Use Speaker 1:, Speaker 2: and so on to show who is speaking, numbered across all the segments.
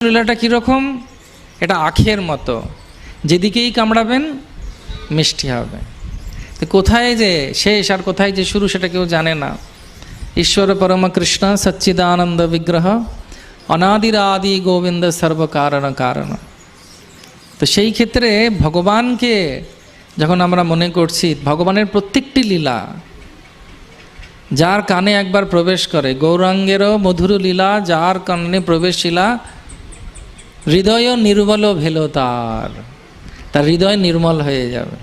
Speaker 1: লীলাটা কীরকম? এটা আখের মতো, যেদিকেই কামড়াবেন মিষ্টি হবে। তো কোথায় যে শেষ আর কোথায় যে শুরু সেটা কেউ জানে না। ঈশ্বর পরম কৃষ্ণ সচ্চিদানন্দ বিগ্রহ অনাদিরাদি গোবিন্দ সর্বকারণ কারণ। তো সেই ক্ষেত্রে ভগবানকে যখন আমরা মনে করছি, ভগবানের প্রত্যেকটি লীলা যার কানে একবার প্রবেশ করে, গৌরাঙ্গেরও মধুর লীলা যার কানে প্রবেশিলা, হৃদয় নির্মল ভেল তার হৃদয় নির্মল হয়ে যাবে।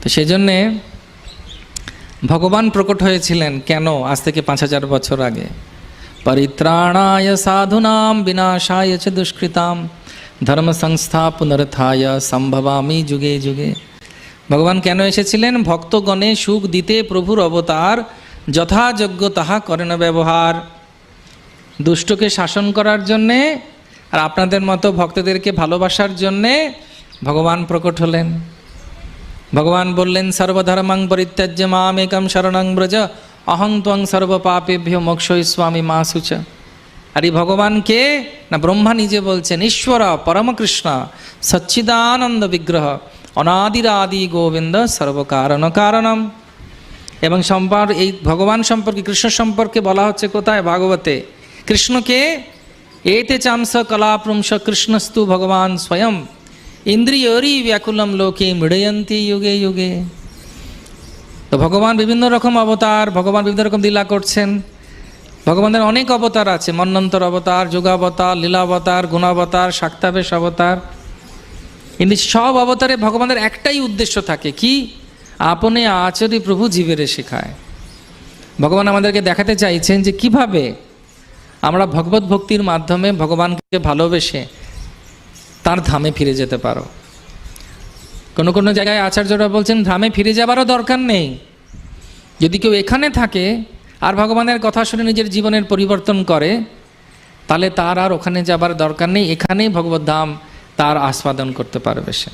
Speaker 1: তো সেই জন্যে ভগবান প্রকট হয়েছিলেন কেন? আজ থেকে 5000 বছর আগে। পরিত্রাণায় সাধুনাম বিনাশায় চ দুষ্কৃতাম ধর্ম সংস্থা পুনরুত্থায় সম্ভবামি যুগে যুগে। ভগবান কেন এসেছিলেন? ভক্তগণে সুখ দিতে প্রভুর অবতার, যথাযোগ্য তাহা করেন ব্যবহার। দুষ্টকে শাসন করার জন্যে আর আপনাদের মতো ভক্তদেরকে ভালোবাসার জন্যে ভগবান প্রকট হলেন। ভগবান বললেন, সর্বধর্মাং পরিত্যাজ্য মামেকং শরণং ব্রজ অহং ত্বং সর্বপাপেভ্যো মোক্ষয়িষ্যামি মা শুচ। আর এই ভগবানকে না ব্রহ্মা নিজে বলছেন, ঈশ্বর পরমকৃষ্ণ সচ্চিদানন্দ বিগ্রহ অনাদিরাদি গোবিন্দ সর্বকারণ কারণম। এবং এই ভগবান সম্পর্কে, কৃষ্ণ সম্পর্কে বলা হচ্ছে কোথায়? ভাগবতে। কৃষ্ণকে এতে চাংস কলাপ্রুংস কৃষ্ণস্তু ভগবান স্বয়ং ইন্দ্রিয়রি ব্যাকুলম লোকে মৃড়য়ন্তি যুগে যুগে। তো ভগবান বিভিন্ন রকম অবতার, ভগবান বিভিন্ন রকম লীলা করছেন। ভগবানের অনেক অবতার আছে, মন্বন্তর অবতার, যোগাবতার, লীলাবতার, গুণাবতার, শাক্তাবেশ অবতার। কিন্তু সব অবতারে ভগবানের একটাই উদ্দেশ্য থাকে, কি? আপনে আচরি প্রভু জীবেরে শেখায়। ভগবান আমাদেরকে দেখাতে চাইছেন যে কিভাবে আমরা ভগবত ভক্তির মাধ্যমে ভগবানকে ভালোবেসে তার ধামে ফিরে যেতে পারো। কোনো কোনো জায়গায় আচার্যরা বলছেন ধামে ফিরে যাবারও দরকার নেই। যদি কেউ এখানে থাকে আর ভগবানের কথা শুনে নিজের জীবনের পরিবর্তন করে, তাহলে তার আর ওখানে যাবার দরকার নেই, এখানেই ভগবত ধাম তার আস্বাদন করতে পারবে সে।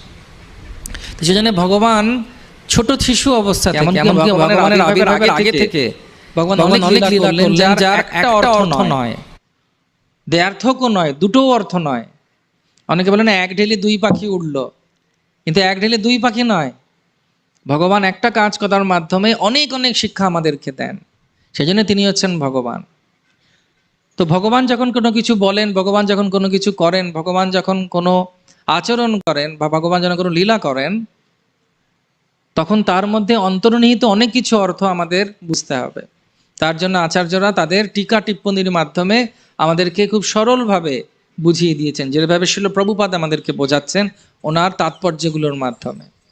Speaker 1: তো সেজন্য ভগবান ছোট শিশু অবস্থা থেকে, এমনকি ভগবানের আবির্ভাবের আগে থেকে ভগবান অনেক লীলা করলেন যার একটা অর্থ নয়, দ্ব্যর্থকও নয়, দুটো অর্থ নয়। অনেকে বলেন এক ঢেলে 2 পাখি উড়লো, কিন্তু এক ঢেলে 2 পাখি নয়। ভগবান একটা কাজ করার মাধ্যমে অনেক অনেক শিক্ষা আমাদেরকে দেন, সেজন্য তিনি হচ্ছেন ভগবান। তো ভগবান যখন কোনো কিছু বলেন, ভগবান যখন কোনো কিছু করেন, ভগবান যখন কোনো আচরণ করেন বা ভগবান যখন কোনো লীলা করেন, তখন তার মধ্যে অন্তর্নিহিত অনেক কিছু অর্থ আমাদের বুঝতে হবে। তার জন্য আচার্যরা তাদের টিকা টিপ্পণীর মাধ্যমে আমাদেরকে খুব সরলভাবে বুঝিয়ে দিয়েছেন, যেভাবে শিল প্রভুপাদ আমাদেরকে বোঝাচ্ছেন ওনার তাৎপর্যগুলোর মাধ্যমে।